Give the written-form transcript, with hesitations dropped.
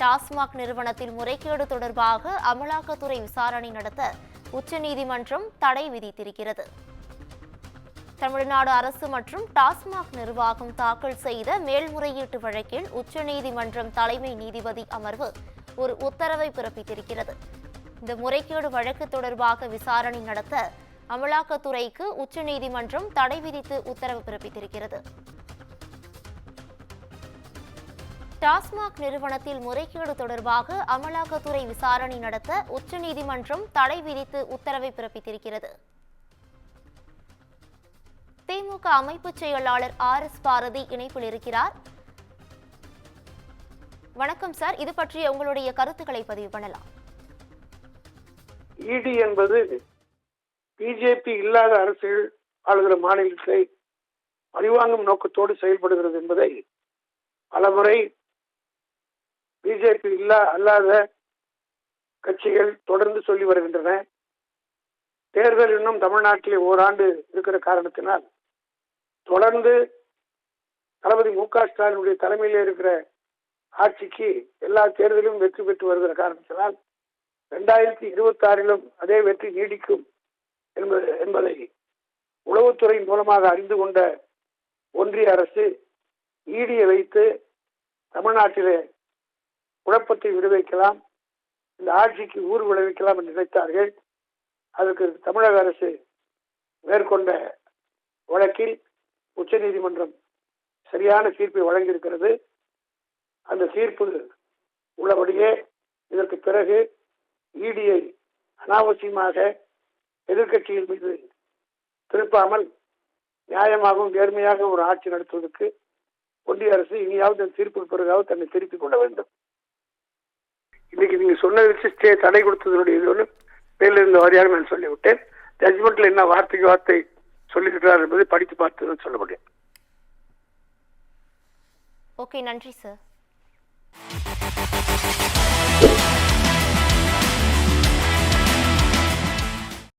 டாஸ்மாக் நிறுவனத்தில் முறைகேடு தொடர்பாக அமலாக்கத்துறை விசாரணை நடத்த உச்சநீதிமன்றம் தடை விதித்திருக்கிறது. தமிழ்நாடு அரசு மற்றும் டாஸ்மாக் நிர்வாகம் தாக்கல் செய்த மேல்முறையீட்டு வழக்கில் உச்சநீதிமன்றம் தலைமை நீதிபதி அமர்வு ஒரு உத்தரவை பிறப்பித்திருக்கிறது. இந்த முறைகேடு வழக்கு தொடர்பாக விசாரணை நடத்த அமலாக்கத்துறைக்கு உச்சநீதிமன்றம் தடை விதித்து உத்தரவு பிறப்பித்திருக்கிறது. டாஸ்மாக் நிறுவனத்தில் முறைகேடு தொடர்பாக அமலாக்கத்துறை விசாரணை நடத்த உச்சநீதிமன்றம் தடை விதித்து உத்தரவை பிறப்பித்திருக்கிறது. திமுக அமைப்பு செயலாளர் RS பாரதி இணைப்பில் இருக்கிறார். வணக்கம் சார், இது பற்றிய உங்களுடைய கருத்துக்களை பதிவு பண்ணலாம். இடி என்பது பிஜேபி இல்லாத அரசியல் ஆளுகிற மாநிலத்தை பழிவாங்கும் நோக்கத்தோடு செயல்படுகிறது என்பதை பலமுறை பிஜேபி அல்லாத கட்சிகள் தொடர்ந்து சொல்லி வருகின்றன. தேர்தல் இன்னும் தமிழ்நாட்டிலே ஓராண்டு இருக்கிற காரணத்தினால் தொடர்ந்து தளபதி மு.க. ஸ்டாலினுடைய தலைமையிலே இருக்கிற ஆட்சிக்கு எல்லா தேர்தலிலும் வெற்றி பெற்று வருகிற காரணத்தினால் 2026 அதே வெற்றி நீடிக்கும் என்பதை உளவுத்துறையின் மூலமாக அறிந்து கொண்ட ஒன்றிய அரசு ஈடியை வைத்து தமிழ்நாட்டிலே குழப்பத்தை விளைவிக்கலாம், இந்த ஆட்சிக்கு ஊர் விளைவிக்கலாம் என்று நினைத்தார்கள். அதற்கு தமிழக அரசு மேற்கொண்ட வழக்கில் உச்சநீதிமன்றம் சரியான தீர்ப்பை வழங்கியிருக்கிறது. அந்த தீர்ப்பு உள்ளபடியே இதற்கு பிறகு ஈடியை அனாவசியமாக எதிர்க்கட்சியின் மீது திருப்பாமல் நியாயமாகவும் நேர்மையாக ஒரு ஆட்சி நடத்துவதற்கு ஒன்றிய அரசு இனியாவது தீர்ப்பு பிறகாவது தன்னை திருப்பிக் கொள்ள வேண்டும். இன்னைக்கு நீங்க சொன்னது தடை கொடுத்ததனுடைய இது ஒன்று மேலிருந்த வாரியாக நான் சொல்லிவிட்டேன். ஜட்ஜ்மெண்ட்ல என்ன வார்த்தைக்கு வார்த்தை சொல்லியிருக்கிறார் என்பதை படித்து பார்த்து சொல்ல முடியும். ஓகே, நன்றி சார்.